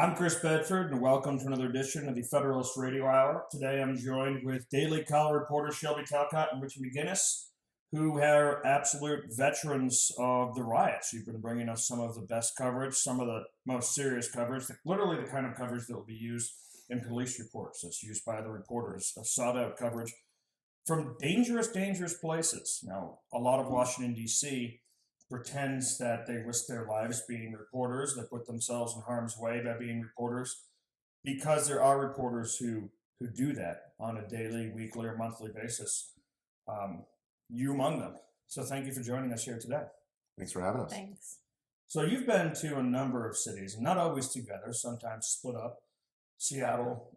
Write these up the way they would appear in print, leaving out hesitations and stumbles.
I'm Chris Bedford, and welcome to another edition of the Federalist Radio Hour. Today I'm joined with Daily Caller reporters Shelby, Talcott, and Richie McGinniss, who are absolute veterans of the riots. You've been bringing us some of the best coverage, some of the most serious coverage, literally the kind of coverage that will be used in police reports. That's used by the reporters, sought-out coverage from dangerous places. Now, a lot of Washington, D.C., pretends that they risk their lives being reporters, that put themselves in harm's way by being reporters, because there are reporters who do that on a daily, weekly, or monthly basis. You among them. So thank you for joining us here today. Thanks for having us. Thanks. So you've been to a number of cities, not always together, sometimes split up. Seattle,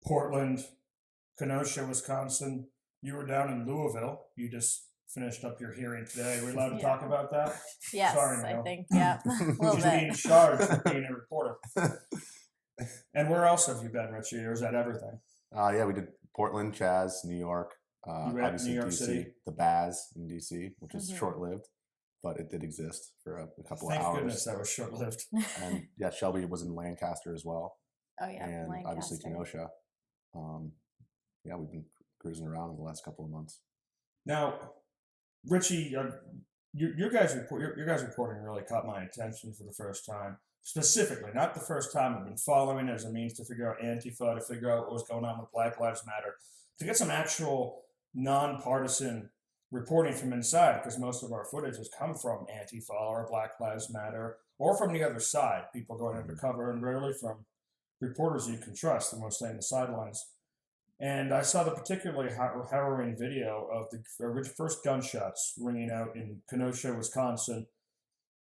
Portland, Kenosha, Wisconsin. You were down in Louisville. You just finished up your hearing today. Are we allowed to talk about that? Yes, Sorry, I Neil. think, yeah, a little Just bit. being charged with being a reporter. And where else have you been, Richie, or is that everything? Yeah, we did Portland, Chaz, New York, You were at obviously New York DC, City? the Baz in DC, which was Mhm. short-lived, but it did exist for a couple Thank of hours. goodness that was short-lived. And yeah, Shelby was in Lancaster as well, Oh yeah, and obviously Lancaster. Kenosha. Yeah, we've been cruising around in the last couple of months. Now, Richie, your guys' reporting really caught my attention for the first time. Specifically, not the first time. I've been following it as a means to figure out Antifa, to figure out what was going on with Black Lives Matter, to get some actual nonpartisan reporting from inside, because most of our footage has come from Antifa or Black Lives Matter, or from the other side, people going undercover, and rarely from reporters you can trust, the most stay on the sidelines. And I saw the particularly harrowing video of the first gunshots ringing out in Kenosha, Wisconsin.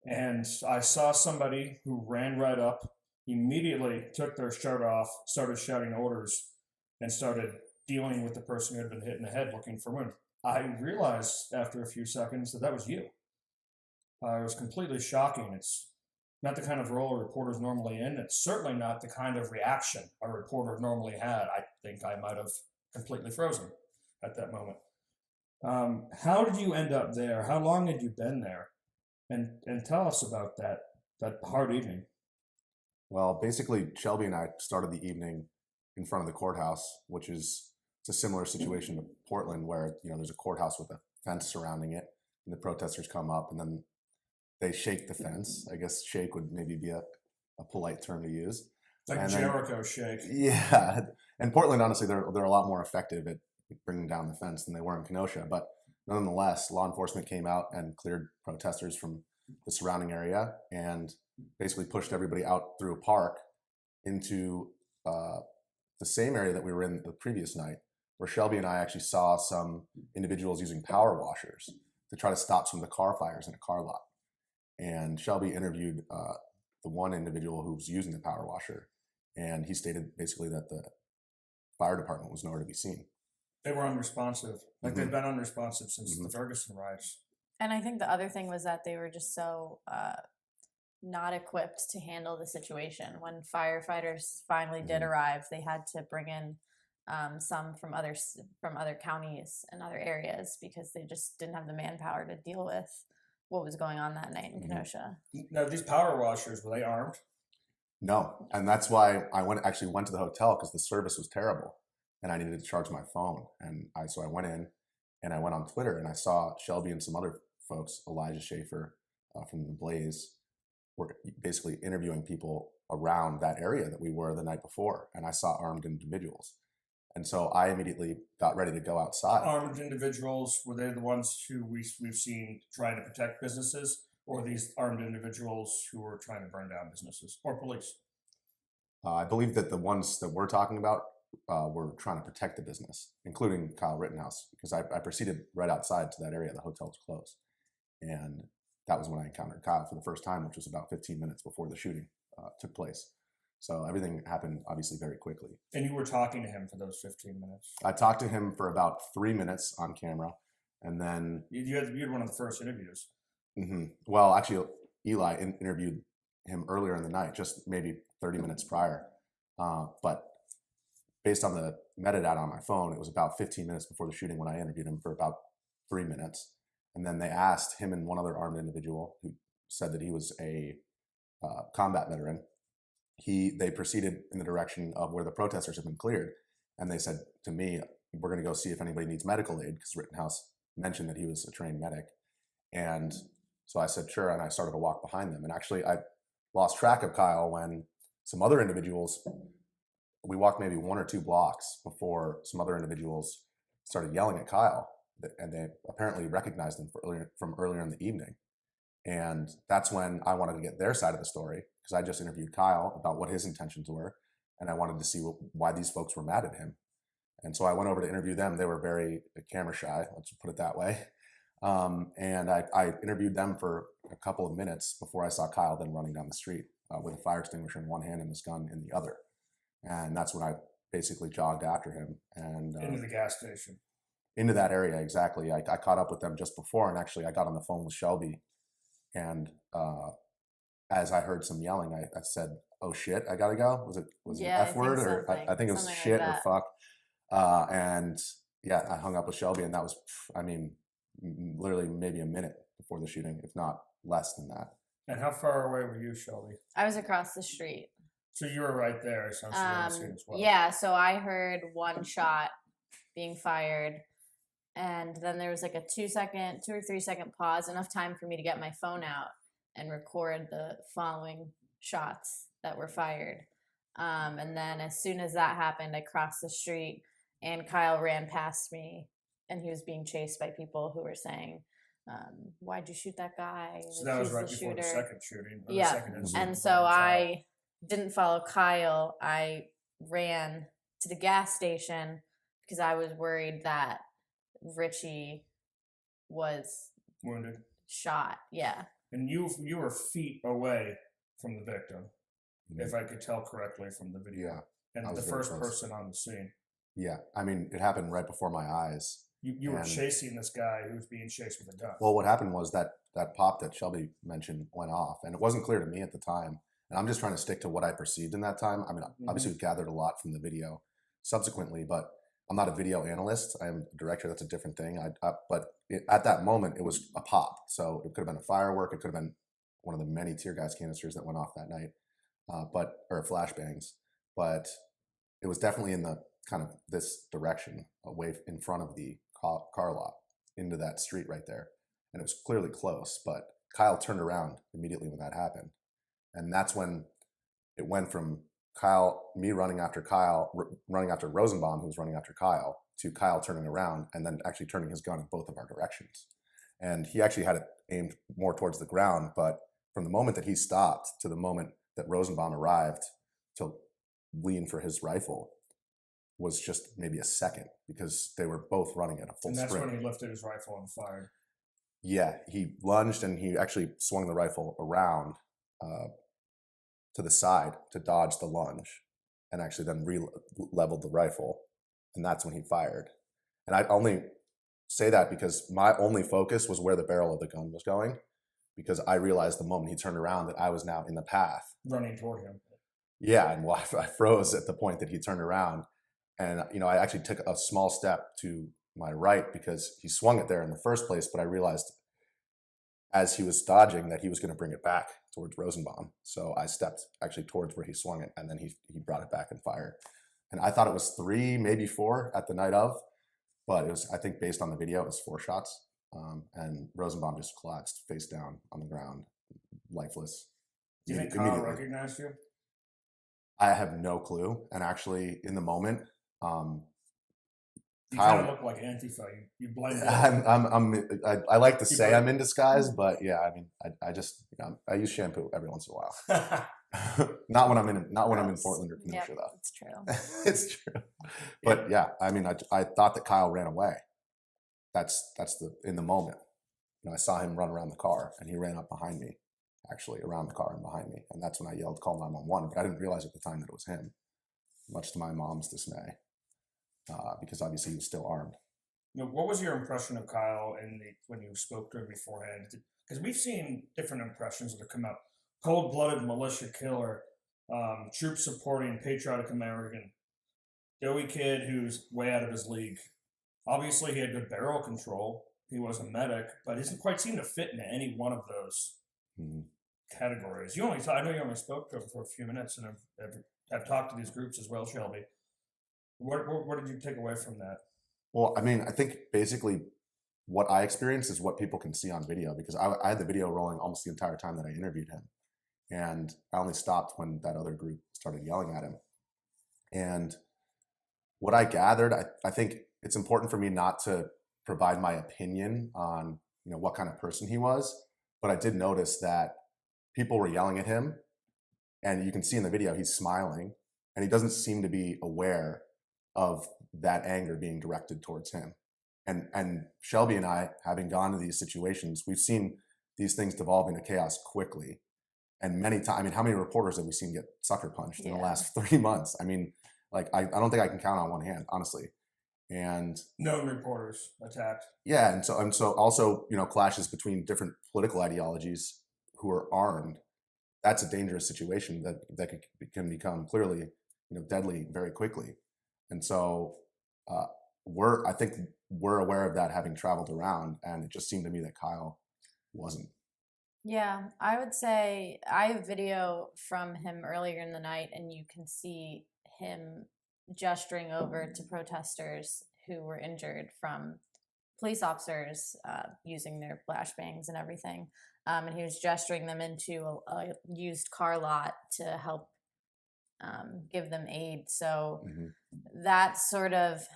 And I saw somebody who ran right up, immediately took their shirt off, started shouting orders, and started dealing with the person who had been hit in the head looking for wounds. I realized after a few seconds that was you. It was completely shocking. It's not the kind of role a reporter's normally in. It's certainly not the kind of reaction a reporter normally had. I think I might have completely frozen at that moment. How did you end up there? How long had you been there? And tell us about that hard evening. Well, basically, Shelby and I started the evening in front of the courthouse, which is it's a similar situation to Portland, where there's a courthouse with a fence surrounding it, and the protesters come up, and then they shake the fence. I guess shake would maybe be a polite term to use. Like and Jericho shake. Yeah. And Portland, honestly, they're a lot more effective at bringing down the fence than they were in Kenosha. But nonetheless, law enforcement came out and cleared protesters from the surrounding area and basically pushed everybody out through a park into the same area that we were in the previous night, where Shelby and I actually saw some individuals using power washers to try to stop some of the car fires in a car lot. And Shelby interviewed the one individual who was using the power washer, and he stated basically that the fire department was nowhere to be seen. They were unresponsive. Like they've been unresponsive since the Ferguson riots. And I think the other thing was that they were just so not equipped to handle the situation. When firefighters finally did arrive, they had to bring in some from other counties and other areas, because they just didn't have the manpower to deal with what was going on that night in Kenosha. Now, these power washers, were they armed? No, and that's why I went to the hotel, because the service was terrible, and I needed to charge my phone. And so I went in, and I went on Twitter, and I saw Shelby and some other folks, Elijah Schaefer from the Blaze, were basically interviewing people around that area that we were the night before, and I saw armed individuals. And so I immediately got ready to go outside. Armed individuals, were they the ones who we've seen trying to protect businesses, or these armed individuals who were trying to burn down businesses, or police? I believe that the ones that we're talking about were trying to protect the business, including Kyle Rittenhouse, because I proceeded right outside to that area. The hotel was closed. And that was when I encountered Kyle for the first time, which was about 15 minutes before the shooting took place. So everything happened obviously very quickly. And you were talking to him for those 15 minutes? I talked to him for about 3 minutes on camera, and then You had one of the first interviews. Well, actually, Eli interviewed him earlier in the night, just maybe 30 minutes prior. But based on the metadata on my phone, it was about 15 minutes before the shooting when I interviewed him for about 3 minutes. And then they asked him and one other armed individual who said that he was a combat veteran they proceeded in the direction of where the protesters had been cleared. And they said to me, we're going to go see if anybody needs medical aid, because Rittenhouse mentioned that he was a trained medic. And so I said, sure. And I started to walk behind them. And actually, I lost track of Kyle when some other individuals, we walked maybe 1 or 2 blocks before some other individuals started yelling at Kyle. And they apparently recognized him from earlier in the evening. And that's when I wanted to get their side of the story, because I just interviewed Kyle about what his intentions were. And I wanted to see why these folks were mad at him. And so I went over to interview them. They were very camera shy, let's put it that way. And I interviewed them for a couple of minutes before I saw Kyle then running down the street with a fire extinguisher in one hand and his gun in the other. And that's when I basically jogged after him. And into the gas station. Into that area, exactly. I caught up with them just before, and actually I got on the phone with Shelby. And as I heard some yelling, I said, "Oh shit, I gotta go." Was it an F word, or I think it was shit or fuck. And yeah, I hung up with Shelby, and that was, I mean, literally maybe a minute before the shooting, if not less than that. And how far away were you, Shelby? I was across the street. So you were right there, essentially, on the scene as well. Yeah, so I heard one shot being fired, and then there was like a 2 or 3 second pause, enough time for me to get my phone out and record the following shots that were fired. And then as soon as that happened, I crossed the street, and Kyle ran past me, and he was being chased by people who were saying, "Why'd you shoot that guy?" So that was right before the second shooting. Yeah, the second incident. And so I didn't follow Kyle. I ran to the gas station because I was worried that Richie was wounded, shot. Yeah. And you were feet away from the victim, if I could tell correctly from the video. Yeah. And the first person on the scene. Yeah. I mean, it happened right before my eyes. You were chasing this guy who was being chased with a gun. Well, what happened was that pop that Shelby mentioned went off, and it wasn't clear to me at the time. And I'm just trying to stick to what I perceived in that time. I mean, obviously we gathered a lot from the video subsequently, but I'm not a video analyst. I am a director. That's a different thing. But at that moment, it was a pop. So it could have been a firework. It could have been one of the many tear gas canisters that went off that night, or flashbangs. But it was definitely in the kind of this direction, away in front of the car lot, into that street right there. And it was clearly close, but Kyle turned around immediately when that happened. And that's when it went from me running after Rosenbaum, who was running after Kyle, to Kyle turning around and then actually turning his gun in both of our directions. And he actually had it aimed more towards the ground, but from the moment that he stopped to the moment that Rosenbaum arrived to lean for his rifle was just maybe a second, because they were both running at a full sprint. And that's when he lifted his rifle and fired. Yeah, he lunged and he actually swung the rifle around to the side to dodge the lunge, and actually then leveled the rifle, and that's when he fired. And I only say that because my only focus was where the barrel of the gun was going, because I realized the moment he turned around that I was now in the path. Running toward him. Yeah, and I froze at the point that he turned around. And, I actually took a small step to my right because he swung it there in the first place, but I realized as he was dodging that he was going to bring it back towards Rosenbaum. So I stepped actually towards where he swung it, and then he brought it back and fired. And I thought it was 3, maybe 4 at the night of, but it was, I think based on the video, it was 4 shots. And Rosenbaum just collapsed face down on the ground, lifeless. Do you think Kyle recognized you? I have no clue. And actually in the moment, you kind of look like Antifa. You blend in. I like to say I'm in disguise, but yeah, I mean, I just I use shampoo every once in a while. not when I'm in Portland or Kenosha, though. It's true. It's true. But yeah, I mean, I thought that Kyle ran away. That's in the moment. I saw him run around the car, and he ran up behind me, actually around the car and behind me, and that's when I yelled, "Call 911!" But I didn't realize at the time that it was him, much to my mom's dismay. Because obviously he was still armed. What was your impression of Kyle when you spoke to him beforehand? Because we've seen different impressions that have come out. Cold-blooded militia killer, troops supporting patriotic American, doughy kid who's way out of his league. Obviously he had good barrel control. He was a medic, but he doesn't quite seem to fit into any one of those categories. I know you only spoke to them for a few minutes, and I've talked to these groups as well, Shelby. What did you take away from that? Well, I mean, I think basically what I experienced is what people can see on video, because I had the video rolling almost the entire time that I interviewed him. And I only stopped when that other group started yelling at him. And what I gathered, I think it's important for me not to provide my opinion on, what kind of person he was. But I did notice that people were yelling at him, and you can see in the video he's smiling, and he doesn't seem to be aware of that anger being directed towards him. And Shelby and I, having gone to these situations, we've seen these things devolve into chaos quickly. And many times, I mean, how many reporters have we seen get sucker punched in the last 3 months? I mean, like, I don't think I can count on one hand, honestly. And known reporters attacked. Yeah, and so also, clashes between different political ideologies who are armed. That's a dangerous situation that can become clearly, deadly very quickly. And so I think we're aware of that, having traveled around, and it just seemed to me that Kyle wasn't. Yeah, I would say I have video from him earlier in the night, and you can see him gesturing over to protesters who were injured from police officers using their flashbangs and everything. And he was gesturing them into a used car lot to help give them aid. So that sort of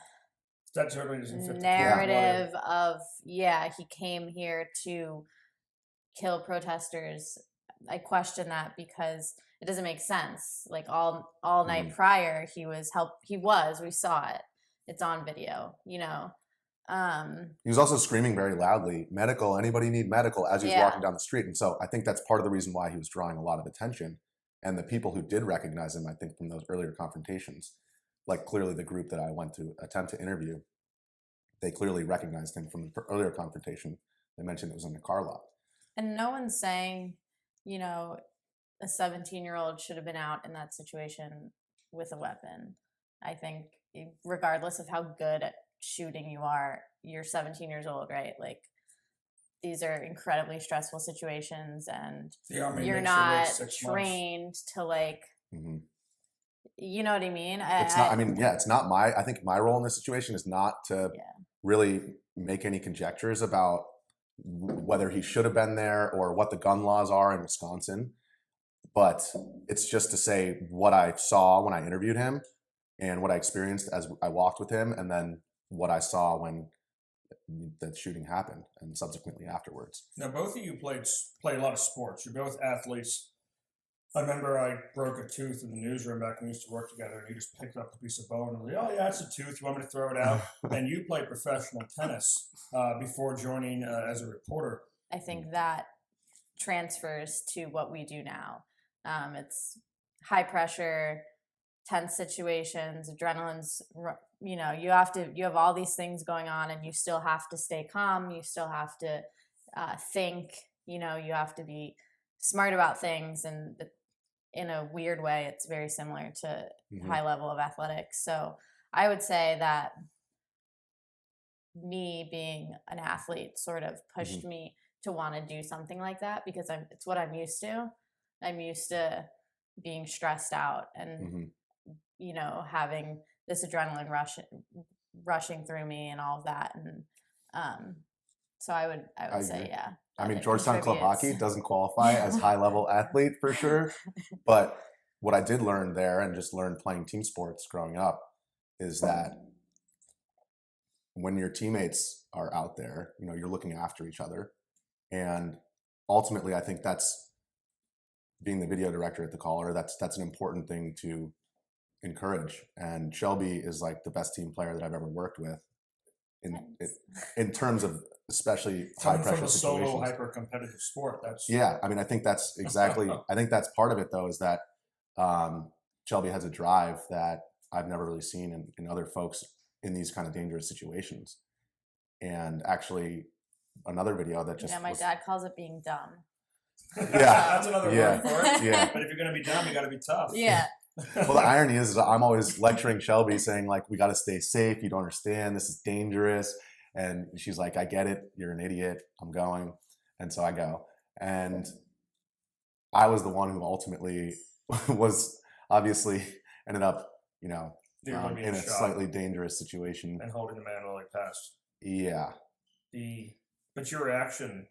narrative of, he came here to kill protesters, I question that, because it doesn't make sense. Like all night prior, we saw it. It's on video, He was also screaming very loudly, "Medical, anybody need medical," as he was walking down the street. And so I think that's part of the reason why he was drawing a lot of attention. And the people who did recognize him, I think, from those earlier confrontations, like clearly the group that I went to attempt to interview, they clearly recognized him from the earlier confrontation. They mentioned it was in the car lot. And no one's saying, a 17-year-old should have been out in that situation with a weapon. I think regardless of how good at shooting you are, you're 17 years old, right? Like, these are incredibly stressful situations, and you're not trained to, like, you know what I mean? It's not I think my role in this situation is not to really make any conjectures about whether he should have been there or what the gun laws are in Wisconsin. But it's just to say what I saw when I interviewed him and what I experienced as I walked with him, and then what I saw when the shooting happened and subsequently afterwards. Now, both of you played a lot of sports. You're both athletes. I remember I broke a tooth in the newsroom back when we used to work together, and you just picked up a piece of bone and was like, "Oh yeah, it's a tooth. You want me to throw it out?" And you played professional tennis before joining as a reporter. I think that transfers to what we do now. It's high pressure, tense situations, adrenaline's, you have all these things going on, and you still have to stay calm. You still have to think, you have to be smart about things. And in a weird way, it's very similar to high level of athletics. So I would say that me being an athlete sort of pushed me to want to do something like that, because it's what I'm used to. I'm used to being stressed out and, having this adrenaline rushing through me and all of that. And so I would say, yeah. I mean, Georgetown Club Hockey doesn't qualify as high-level athlete for sure. But what I did learn there, and just learned playing team sports growing up, is that when your teammates are out there, you're looking after each other. And ultimately, I think that's, being the video director at the Caller, that's an important thing to encourage. And Shelby is like the best team player that I've ever worked with in terms of especially high pressure situations. From a solo hyper competitive sport, that's I think that's exactly. I think that's part of it, though, is that Shelby has a drive that I've never really seen in other folks in these kind of dangerous situations. And actually, another video that just my dad calls it being dumb. Yeah, that's another word for it. Yeah, but if you're gonna be dumb, you got to be tough. Yeah. Well, the irony is I'm always lecturing Shelby, saying, like, we got to stay safe. You don't understand. This is dangerous. And she's like, I get it. You're an idiot. I'm going. And so I go. And I was the one who ultimately was obviously ended up, in a slightly dangerous situation. And holding the man while he passed. Yeah. But your reaction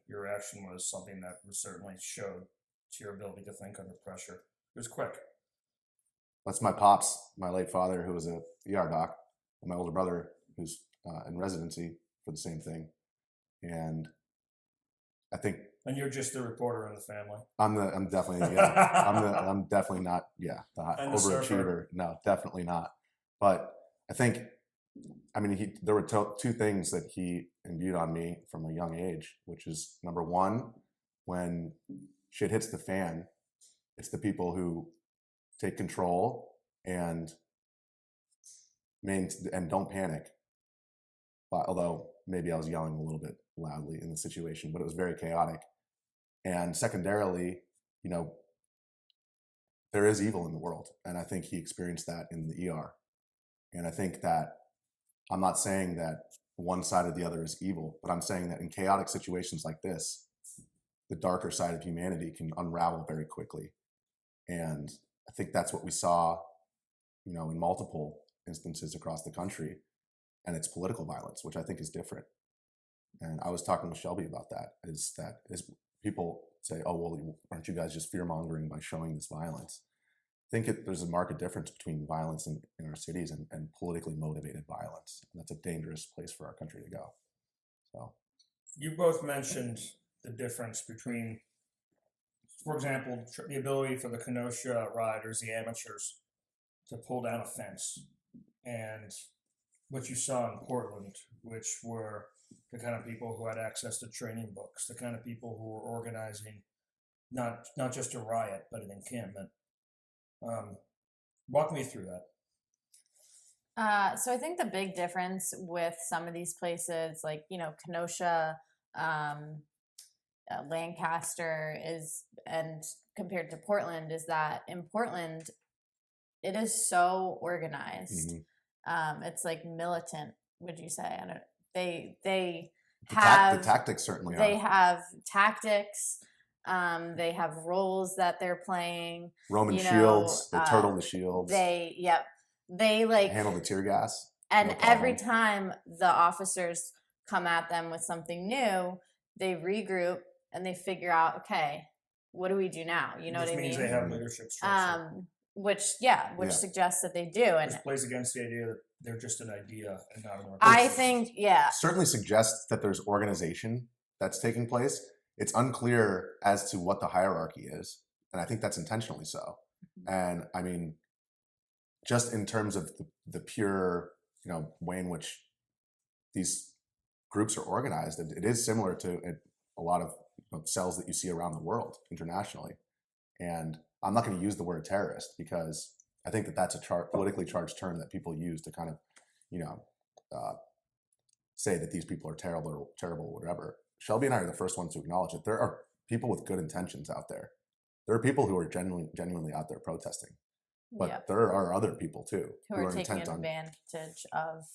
was something that certainly showed to your ability to think under pressure. It was quick. That's my pops, my late father, who was a ER doc, and my older brother, who's in residency for the same thing. And I think. And you're just the reporter in the family. I'm definitely I'm definitely not the overachiever. No, definitely not. But I think, there were two things that he imbued on me from a young age, which is number one, when shit hits the fan, it's the people who take control and don't panic. Although maybe I was yelling a little bit loudly in the situation, but it was very chaotic. And secondarily, there is evil in the world. And I think he experienced that in the ER. And I think that I'm not saying that one side or the other is evil, but I'm saying that in chaotic situations like this, the darker side of humanity can unravel very quickly. And I think that's what we saw, in multiple instances across the country. And it's political violence, which I think is different. And I was talking with Shelby about that, is people say, oh, well, aren't you guys just fear-mongering by showing this violence? I think there's a marked difference between violence in our cities and politically motivated violence. And that's a dangerous place for our country to go. So, you both mentioned the difference between, for example, the ability for the Kenosha rioters, the amateurs, to pull down a fence, and what you saw in Portland, which were the kind of people who had access to training books, the kind of people who were organizing not just a riot, but an encampment. Walk me through that. So I think the big difference with some of these places, like, Kenosha, Lancaster and compared to Portland, is that in Portland, it is so organized. Mm-hmm. It's like militant, would you say? I don't. The tactics certainly they are. have tactics. They have roles that they're playing. Roman shields. They turtle the shields. They handle the tear gas. And every time the officers come at them with something new, they regroup and they figure out, okay, what do we do now? You know what I mean? Which means they have leadership structure. Which suggests that they do. And this plays against the idea that they're just an idea and not an organization. I think, certainly suggests that there's organization that's taking place. It's unclear as to what the hierarchy is. And I think that's intentionally so. And just in terms of the pure, way in which these groups are organized, it is similar to a lot of cells that you see around the world internationally. And I'm not going to use the word terrorist because I think that that's a politically charged term that people use to kind of, say that these people are terrible or whatever. Shelby and I are the first ones to acknowledge that there are people with good intentions out there. There are people who are genuinely out there protesting, but there are other people too who are taking advantage of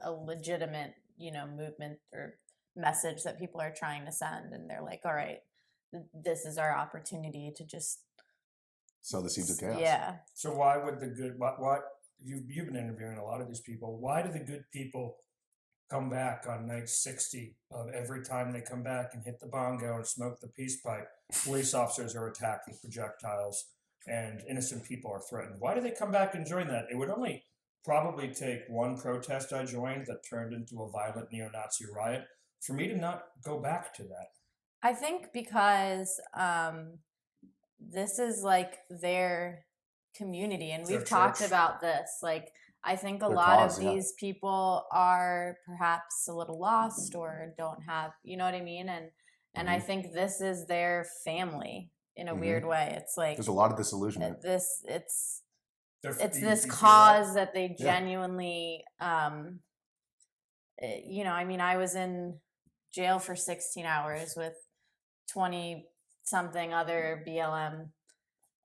a legitimate, movement or message that people are trying to send, and they're like, all right, this is our opportunity to just sow the seeds of chaos. Yeah. So why would the good? Why you've been interviewing a lot of these people? Why do the good people come back on night 60 of every time they come back and hit the bongo and smoke the peace pipe? Police officers are attacked with projectiles and innocent people are threatened. Why do they come back and join that? It would only probably take one protest I joined that turned into a violent neo-Nazi riot for me to not go back to that. I think because this is like their community, and we've talked about this. Like, I think a lot of these people are perhaps a little lost or don't have, you know what I mean? And I think this is their family in a weird way. It's like there's a lot of disillusionment. It's this cause that they genuinely, I was in jail for 16 hours with 20 something other BLM.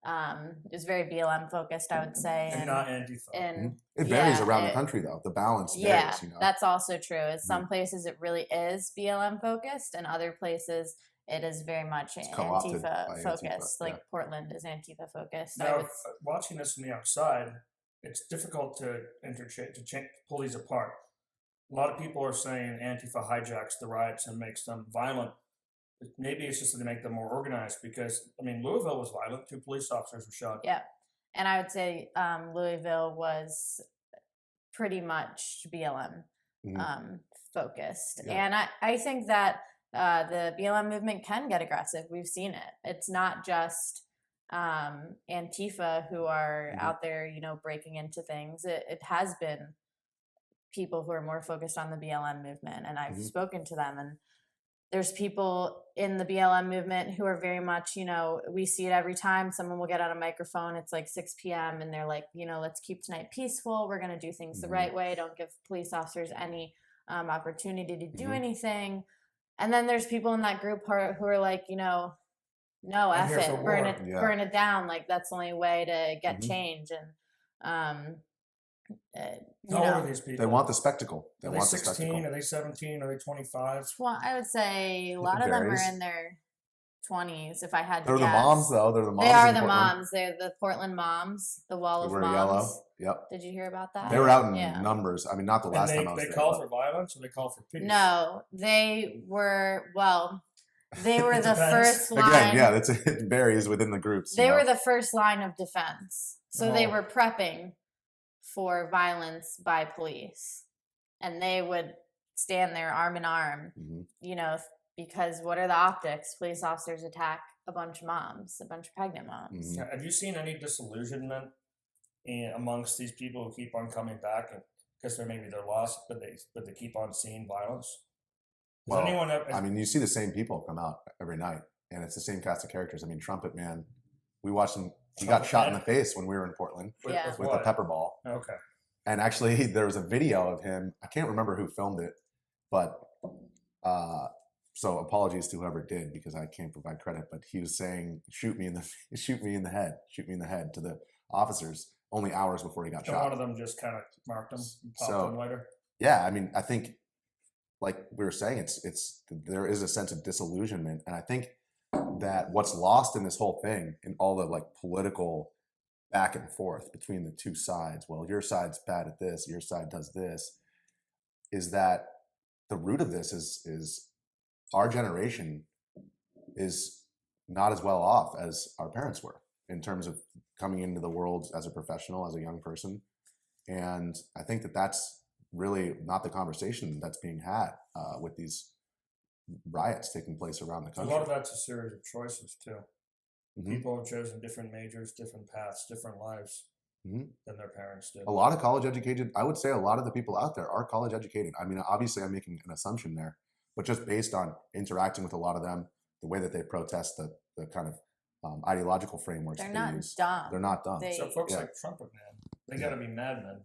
It was very BLM focused, I would say, and not Antifa. And it varies around the country, though. The balance varies. That's also true. In some places, it really is BLM focused, and other places, it is very much co-opted by Antifa Antifa, focused. yeah. Like Portland is Antifa focused. Now, watching this from the outside, it's difficult to pull these apart. A lot of people are saying Antifa hijacks the riots and makes them violent. Maybe it's just to make them more organized because, I mean, Louisville was violent. 2 police officers were shot. Yeah. And I would say Louisville was pretty much BLM focused. Yeah. And I think that the BLM movement can get aggressive. We've seen it. It's not just Antifa who are out there, you know, breaking into things. It has been people who are more focused on the BLM movement. And I've spoken to them, and there's people in the BLM movement who are very much, you know, we see it every time someone will get on a microphone. It's like 6 p.m. and they're like, you know, let's keep tonight peaceful. We're going to do things the right way. Don't give police officers any opportunity to do anything. And then there's people in that group who are like, you know, no, F it, burn it down. Like that's the only way to get change. And How old are these people? They want the spectacle. Are they 16? Are they 17? Are they 25? Well, I would say a lot of them are in their 20s. If I had to They're guess. the moms, though. They're the moms. They are in the Portland. moms. They're the Portland moms. The wall They of wear moms. yellow. Yep. Did you hear about that? They were out in numbers. I mean, not the last And time I was they there. call for violence or they call for peace? No, they were they were It the depends. first line. Again, yeah, it varies within the groups. They were the first line of defense. So they Oh. were prepping for violence by police. And they would stand there arm in arm, you know, because what are the optics? Police officers attack a bunch of moms, a bunch of pregnant moms. Have you seen any disillusionment amongst these people who keep on coming back because they're lost, but they keep on seeing violence? Well, I mean, you see the same people come out every night, and it's the same cast of characters. I mean, Trumpet Man, we watched him. He got shot in the face when we were in Portland with a pepper ball. Okay. And actually, there was a video of him. I can't remember who filmed it, but so apologies to whoever did because I can't provide credit. But he was saying, "Shoot me in the head" to the officers only hours before he got shot. One of them just kind of marked him and popped him later. Yeah, I mean, I think, like we were saying, it's there is a sense of disillusionment, and I think that what's lost in this whole thing, in all the like political back and forth between the two sides, well, your side's bad at this, your side does this, is that the root of this is our generation is not as well off as our parents were in terms of coming into the world as a professional, as a young person. And I think that that's really not the conversation that's being had with these riots taking place around the country. A lot of that's a series of choices too. People have chosen different majors, different paths, different lives than their parents did. A lot of college educated, I would say a lot of the people out there are college educated. I mean, obviously I'm making an assumption there, but just based on interacting with a lot of them, the way that they protest, the kind of ideological frameworks They're that not they use. dumb. They're not dumb. So folks like Trumpet Man, they got to be madmen.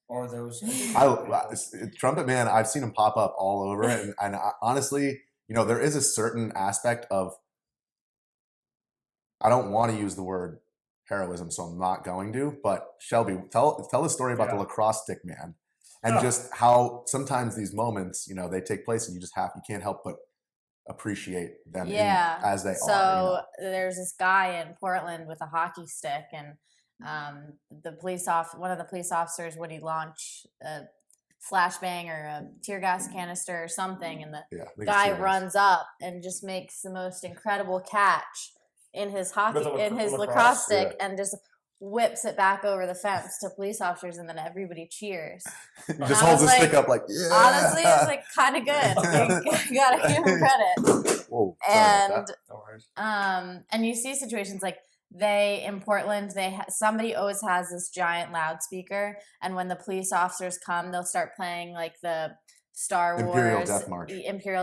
Or those. Trumpet Man, I've seen him pop up all over it. And honestly, you know, there is a certain aspect of, I don't want to use the word heroism, so I'm not going to, but Shelby, tell the story about the lacrosse stick man and just how sometimes these moments, you know, they take place and you can't help but appreciate them as they are. So there's this guy in Portland with a hockey stick, and one of the police officers would launch a flashbang or a tear gas canister or something, and the guy runs up and just makes the most incredible catch in his lacrosse stick and just whips it back over the fence to police officers, and then everybody cheers. He just holds the stick up like, yeah. Honestly, it's like kind of good. You gotta give him credit. Whoa, and you see situations like in Portland, somebody always has this giant loudspeaker, and when the police officers come, they'll start playing like the Star Wars Imperial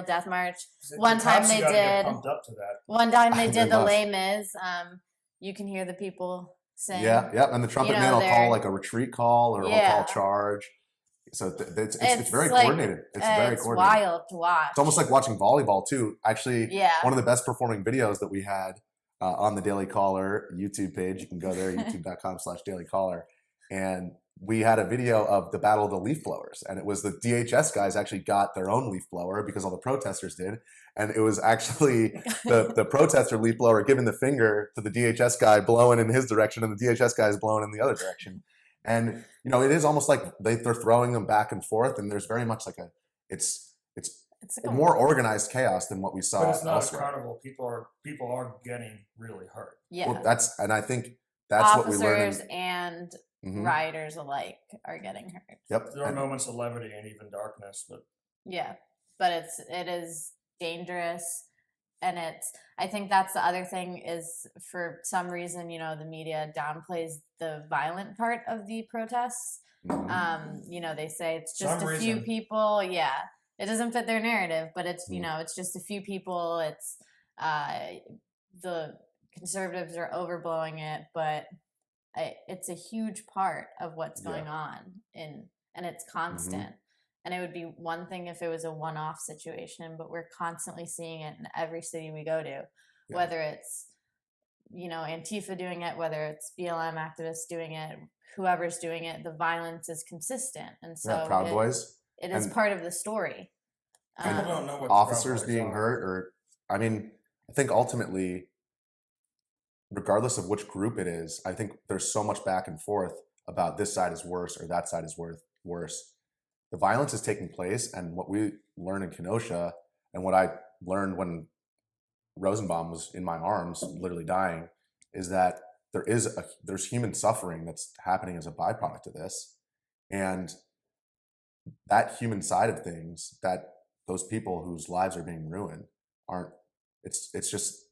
Death March. One time they did the Les Mis. You can hear the people sing. Yeah, and the trumpet man will call like a retreat call or he'll call charge. So it's very coordinated. It's very coordinated. Wild to watch. It's almost like watching volleyball too. Actually, one of the best performing videos that we had on the Daily Caller YouTube page. You can go there, youtube.com/Daily Caller. And we had a video of the Battle of the Leaf Blowers, and it was the DHS guys actually got their own leaf blower because all the protesters did, and it was actually the protester leaf blower giving the finger to the DHS guy blowing in his direction, and the DHS guy is blowing in the other direction. And it is almost like they're throwing them back and forth, and there's very much like it's It's like more organized chaos than what we saw But it's not elsewhere. a carnival. People are getting really hurt. yeah. Well, and I think that's what we learned. Officers and Mhm. rioters alike are getting hurt. Yep. There are moments of levity and even darkness, but Yeah, but it is dangerous, and I think that's the other thing is for some reason the media downplays the violent part of the protests. Mhm. They say it's just Some a few reason. people. Yeah, it doesn't fit their narrative, but it's Mm. it's just a few people. It's the conservatives are overblowing it, but it's a huge part of what's going on and it's constant. And it would be one thing if it was a one-off situation, but we're constantly seeing it in every city we go to, whether it's Antifa doing it, whether it's BLM activists doing it, whoever's doing it, the violence is consistent, and so Proud Boys. it is And- part of the story. people don't know what the Officers Proud Boys being are. hurt, or I think ultimately, regardless of which group it is, I think there's so much back and forth about this side is worse or that side is worse. The violence is taking place, and what we learned in Kenosha, and what I learned when Rosenbaum was in my arms, literally dying, is that there's human suffering that's happening as a byproduct of this, and that human side of things, that those people whose lives are being ruined aren't. It's just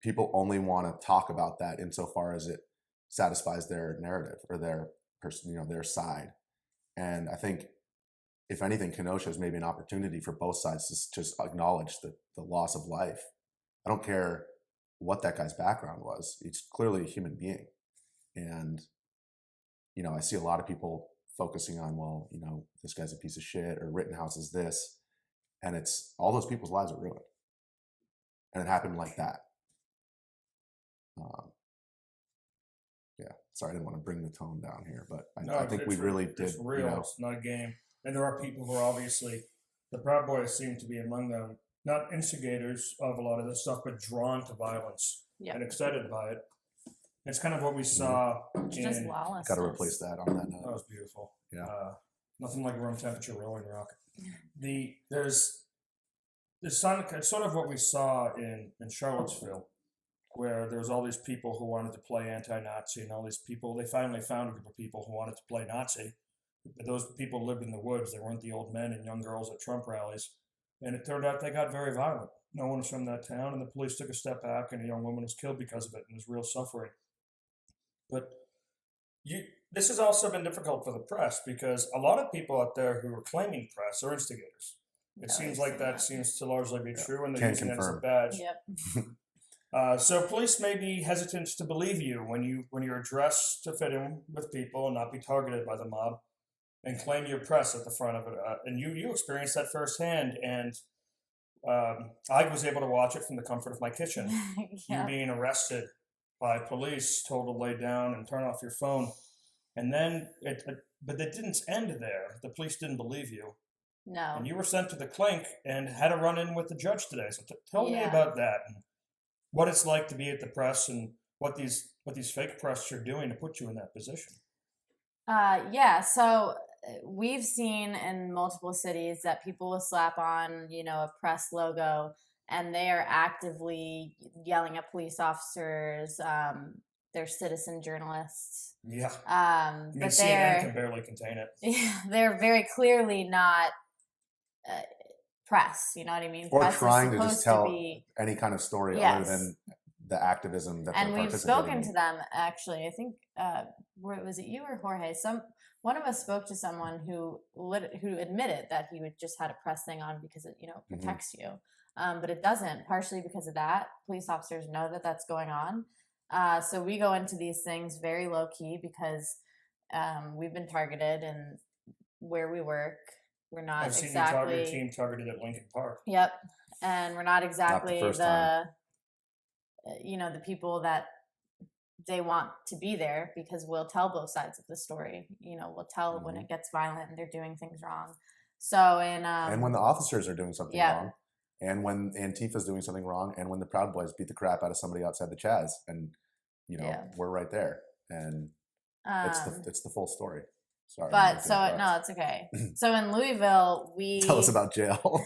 people only want to talk about that insofar as it satisfies their narrative or their person, their side. And I think, if anything, Kenosha is maybe an opportunity for both sides to just acknowledge the loss of life. I don't care what that guy's background was. He's clearly a human being. And, I see a lot of people focusing on, well, this guy's a piece of shit, or Rittenhouse is this. And it's all those people's lives are ruined. And it happened like that. Sorry, I didn't want to bring the tone down here, but I think we really did. It's real. It's not a game. And there are people who are obviously, the Proud Boys seem to be among them, not instigators of a lot of this stuff, but drawn to violence and excited by it. It's kind of what we saw Just lawlessness. Got to replace that on that note. That was beautiful. Yeah. Nothing like room temperature Rolling Rock. There's it's sort of what we saw in Charlottesville, where there was all these people who wanted to play anti-Nazi, and all these people, they finally found a group of people who wanted to play Nazi. But those people lived in the woods. They weren't the old men and young girls at Trump rallies. And it turned out they got very violent. No one was from that town, and the police took a step back, and a young woman was killed because of it, and there's real suffering. But this has also been difficult for the press, because a lot of people out there who are claiming press are instigators. It seems like that seems to largely be true, and they're using it as a badge. Yep. So police may be hesitant to believe you when you're dressed to fit in with people and not be targeted by the mob, and claim your press at the front of it. And you experienced that firsthand, and I was able to watch it from the comfort of my kitchen. You being arrested by police, told to lay down and turn off your phone, and then but it didn't end there. The police didn't believe you. No. And you were sent to the clink and had a run-in with the judge today. So tell me about that, and what it's like to be at the press, and what these fake press are doing to put you in that position. So we've seen in multiple cities that people will slap on, a press logo, and they are actively yelling at police officers. They're citizen journalists. Yeah. But CNN can barely contain it. Yeah, they're very clearly not press. You know what I mean? Or press trying to just tell any kind of story other Yes. than the activism that And they're we've participating spoken in. to them, actually. I think was it you or Jorge? One of us spoke to someone who admitted that he would just had a press thing on because it protects you, but it doesn't. Partially because of that, police officers know that that's going on. So we go into these things very low key because we've been targeted, and where we work, we're not I've seen exactly your team targeted at Lincoln Park. Yep, and we're not exactly first time. the people that they want to be there because we'll tell both sides of the story. We'll tell when it gets violent and they're doing things wrong. So and when the officers are doing something yeah. wrong, and when Antifa's doing something wrong, and when the Proud Boys beat the crap out of somebody outside the Chaz, and we're right there, and it's the full story. Sorry, but no, it's okay. So in Louisville, tell us about jail.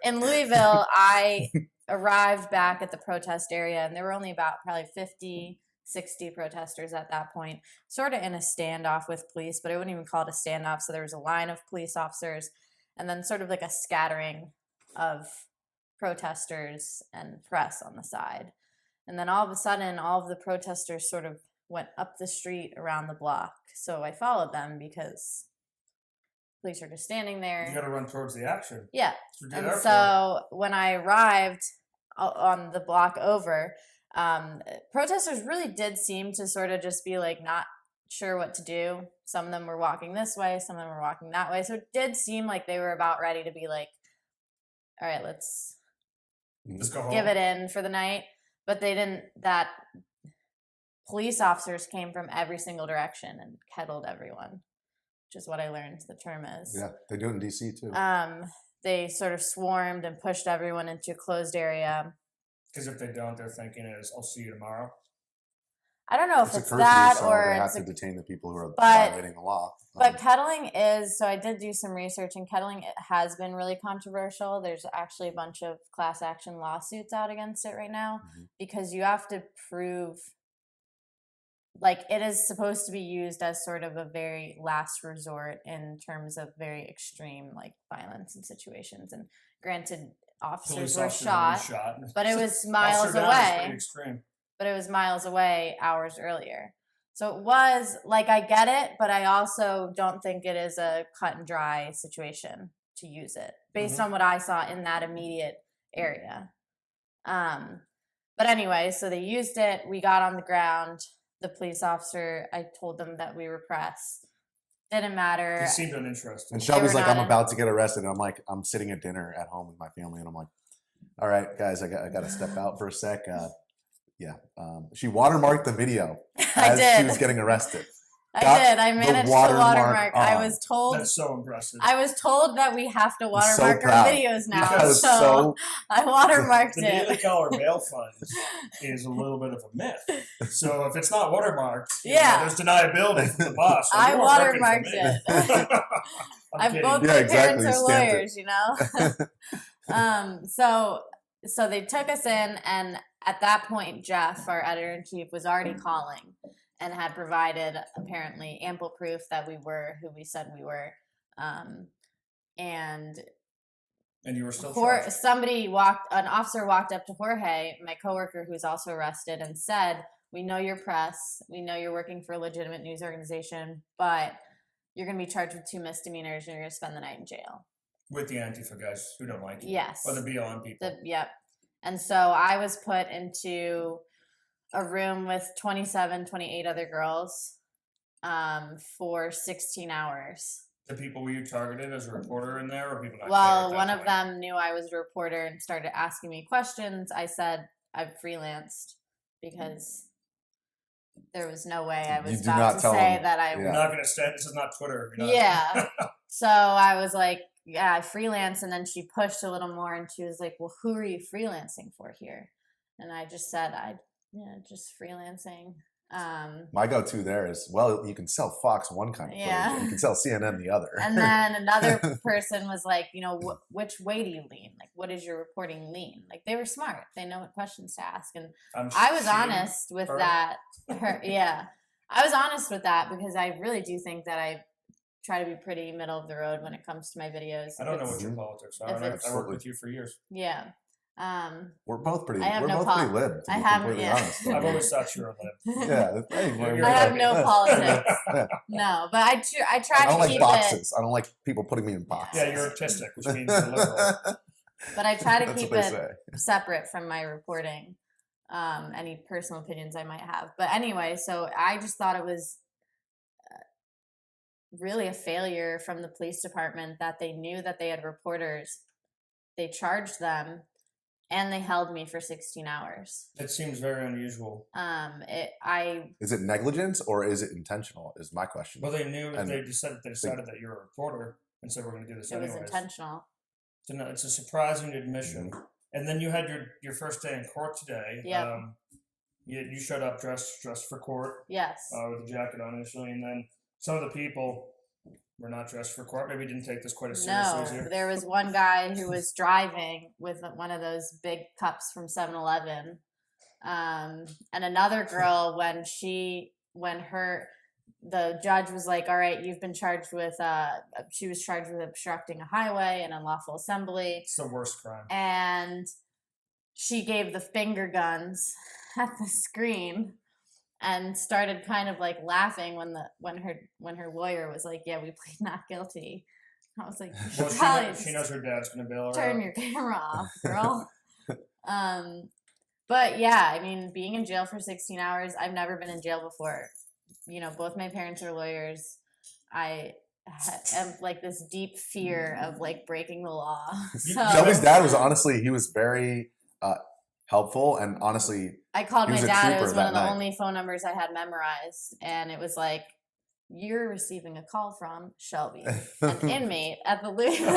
In Louisville, I arrived back at the protest area, and there were only about probably 50, 60 protesters at that point, sort of in a standoff with police, but I wouldn't even call it a standoff. So there was a line of police officers, and then sort of like a scattering of protesters and press on the side. And then all of a sudden, all of the protesters sort of went up the street around the block. So I followed them because police are just standing there. You got to run towards the action. Yeah. And so when I arrived on the block over, protesters really did seem to sort of just be like not sure what to do. Some of them were walking this way, some of them were walking that way. So it did seem like they were about ready to be like, all right, let's go home. Give it in for the night. But they didn't. That police officers came from every single direction and kettled everyone, which is what I learned the term is. Yeah, they do it in D.C. too. They sort of swarmed and pushed everyone into a closed area. Because if they don't, they're thinking I'll see you tomorrow. I don't know if it's a curfew, that so or they have it's to detain the people who are but- violating the law. But kettling is, so I did do some research, and kettling has been really controversial. There's actually a bunch of class action lawsuits out against it right now because you have to prove, like, it is supposed to be used as sort of a very last resort in terms of very extreme, like, violence and situations. And granted, officers were shot, but it was miles away. But it was miles away hours earlier. So it was, like, I get it, but I also don't think it is a cut and dry situation to use it based on what I saw in that immediate area. But anyway, so they used it. We got on the ground. The police officer, I told them that we were press. Didn't matter. He seemed uninterested. And Shelby's like, I'm about to get arrested. And I'm like, I'm sitting at dinner at home with my family. And I'm like, all right, guys, I got to step out for a sec. Yeah. She watermarked the video as she was getting arrested. I did. I managed to watermark. I was told. That's so impressive. I was told that we have to watermark our videos now. So I watermarked the it. Daily Caller bail fund is a little bit of a myth. So if it's not watermarked, there's deniability from the boss. So I watermarked it. Both my parents are lawyers, you know? So they took us in, and at that point, Jeff, our editor-in-chief, was already calling and had provided, apparently, ample proof that we were who we said we were. And you were still charged. An officer walked up to Jorge, my coworker, who's also arrested, and said, we know you're press, we know you're working for a legitimate news organization, but you're going to be charged with 2 misdemeanors, and you're going to spend the night in jail. With the Antifa guys who don't like you. Yes. Or the BLM people. Yep. And so I was put into a room with 27, 28 other girls for 16 hours. The people were you targeted as a reporter in there, or people not? Well, one of them knew I was a reporter and started asking me questions. I said I've freelanced because there was no way I was about to say that I. You're not going to say this is not Twitter. Yeah. So I was like, yeah, I freelance. And then she pushed a little more and she was like, well, who are you freelancing for here? And I just said, just freelancing. My go-to there is, well, you can sell Fox one kind of footage, and you can sell CNN the other. And then another person was like, which way do you lean? Like, what is your reporting lean? Like, they were smart. They know what questions to ask. And I was honest with that. I was honest with that because I really do think that I try to be pretty middle of the road when it comes to my videos. I don't know what your politics are. I worked with you for years. Yeah. We're both pretty. We're both pretty lib. To be completely honest. I've always thought you were lib. Yeah, I have no politics. No, but I try to keep it. I don't like boxes. I don't like people putting me in boxes. Yeah, you're artistic, which means you're liberal. But I try to keep it separate from my reporting, any personal opinions I might have. But anyway, so I just thought it was really a failure from the police department that they knew that they had reporters. They charged them and they held me for 16 hours. It seems very unusual. Is it negligence or is it intentional? Is my question. Well, they knew they decided that you're a reporter and said we're going to do this It anyways. was intentional. So no, it's a surprising admission. Mm-hmm. And then you had your first day in court today. Yeah. You showed up dressed for court. Yes. With a jacket on initially, and then some of the people were not dressed for court. Maybe didn't take this quite as seriously as you. No, there was one guy who was driving with one of those big cups from 7-Eleven. And another girl, the judge was like, all right, you've been charged with, she was charged with obstructing a highway and unlawful assembly. It's the worst crime. And she gave the finger guns at the screen and started kind of like laughing when her lawyer was like, yeah, we plead not guilty. I was like, well, she knows her dad's going to bail her out. Turn your camera off, girl. But yeah, I mean, being in jail for 16 hours, I've never been in jail before. You know, both my parents are lawyers. I have like this deep fear of like breaking the law. So, Shelby's dad was he was very helpful, and honestly, I called my dad. It was one of the only phone numbers I had memorized, and it was like, you're receiving a call from Shelby, an inmate at the Louisville.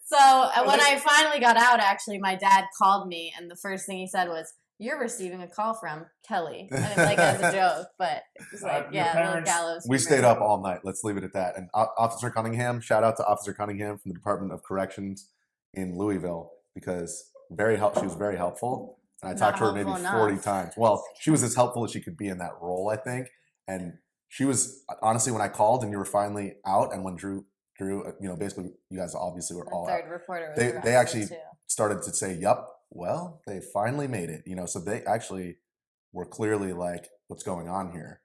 So when I finally got out, actually, my dad called me, and the first thing he said was, you're receiving a call from Kelly. I didn't like it as a joke, but it was like, little gallows. We stayed up all night. Let's leave it at that. And Officer Cunningham, shout out to Officer Cunningham from the Department of Corrections in Louisville, because she was very helpful. And I talked to her maybe 40 times. Well, she was as helpful as she could be in that role, I think. And she was, honestly, when I called and you were finally out, and when Drew, basically you guys obviously were all third out. Reporter was they actually started to say, yup, well, they finally made it. So they actually were clearly like, what's going on here?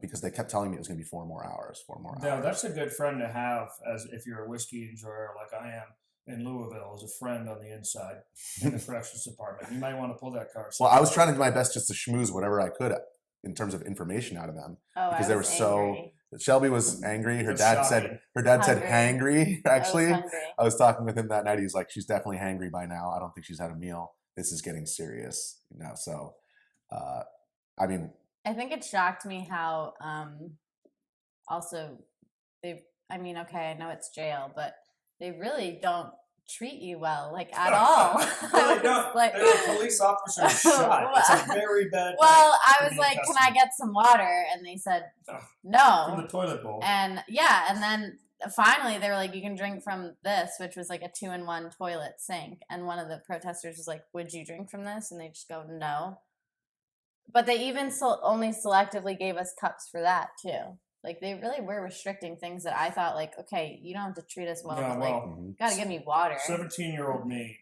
Because they kept telling me it was going to be 4 more hours. No, that's a good friend to have, as if you're a whiskey enjoyer like I am in Louisville, as a friend on the inside in the corrections department. You might want to pull that card. Well, I was trying to do my best just to schmooze whatever I could in terms of information out of them, because they were angry. Shelby was angry. Her dad said hangry. Actually, I was talking with him that night. He's like, she's definitely hangry by now. I don't think she's had a meal. This is getting serious, So, I mean, I think it shocked me how also I know it's jail, but they really don't treat you well, like at all. Well, they don't. Like, the police officer shot. It's a very bad. Well, I was like, "Can I get some water?" And they said, "No." From the toilet bowl. And yeah, and then finally they were like, "You can drink from this," which was like a 2-in-1 toilet sink. And one of the protesters was like, "Would you drink from this?" And they just go, "No." But they even only selectively gave us cups for that too. Like, they really were restricting things that I thought, like, okay, you don't have to treat us well. Yeah, but, you got to give me water. 16-year-old me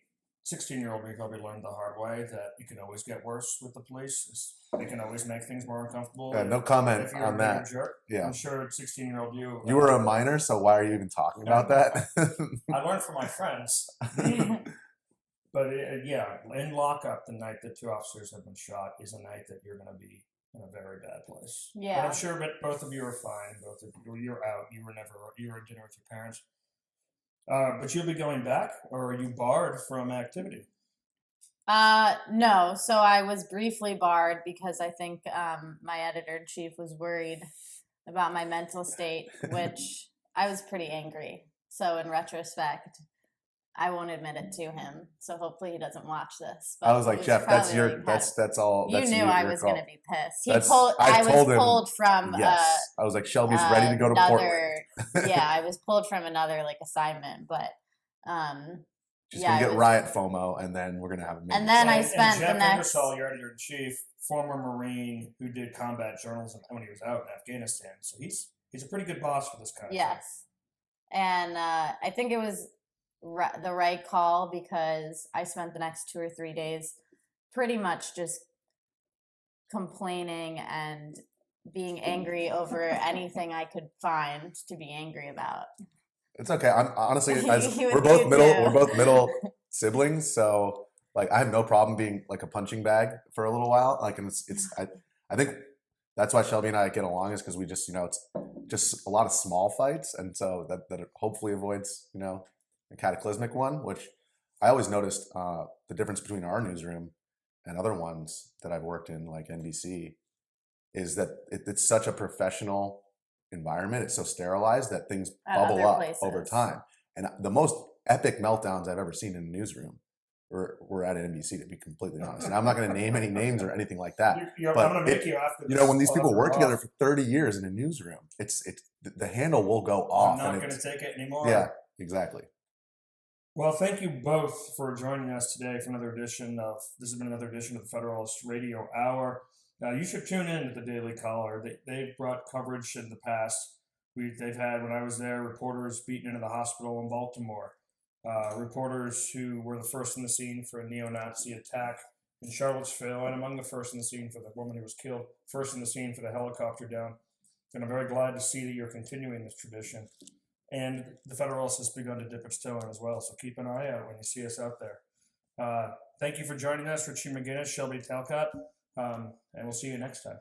probably learned the hard way that you can always get worse with the police. They can always make things more uncomfortable. Yeah, no comment on that. Jerk, yeah. I'm sure 16-year-old you... You were a minor, so why are you even talking about that? I learned from my friends. But, in lockup, the night that 2 officers have been shot is a night that you're going to be in a very bad place. Yeah. But I'm sure that both of you are fine. Both of you're out. You were at dinner with your parents. But you'll be going back, or are you barred from activity? No. So I was briefly barred because I think my editor-in-chief was worried about my mental state, which I was pretty angry. So in retrospect, I won't admit it to him, so hopefully he doesn't watch this. But I was like, Jeff, that's all. You knew I was going to be pissed. I was pulled from. Yes, I was like, Shelby's ready to go to Portland. Yeah, I was pulled from another assignment, but she's gonna get riot FOMO, and then we're gonna have a meeting. And then I spent Jeff the next. Ingersoll, your editor-in-chief, former Marine who did combat journalism when he was out in Afghanistan, so he's a pretty good boss for this kind of thing. Yes, and I think it was the right call, because I spent the next 2 or 3 days pretty much just complaining and being angry over anything I could find to be angry about. It's okay. I'm honestly, we're both middle siblings, so like I have no problem being like a punching bag for a little while. Like, and I think that's why Shelby and I get along, is because we just it's just a lot of small fights, and so that hopefully avoids a cataclysmic one, which I always noticed the difference between our newsroom and other ones that I've worked in, like NBC, is that it's such a professional environment. It's so sterilized that things At bubble other up places. over time. And the most epic meltdowns I've ever seen in a newsroom were at NBC, to be completely honest. And I'm not going to name any names or anything like that. I'm But going to make you after this. you know, when these I'll people have work to together off. for 30 years in a newsroom, it's the handle will go I'm off. not and going to take it anymore. Yeah, exactly. Well, thank you both for joining us today for this has been another edition of the Federalist Radio Hour. You should tune in to the Daily Caller. They've brought coverage in the past. They've had, when I was there, reporters beaten into the hospital in Baltimore, reporters who were the first in the scene for a neo-Nazi attack in Charlottesville, and among the first in the scene for the woman who was killed, first in the scene for the helicopter down. And I'm very glad to see that you're continuing this tradition. And the Federalist has begun to dip its toe in as well, so keep an eye out when you see us out there. Thank you for joining us, Richie McGinniss, Shelby Talcott, and we'll see you next time.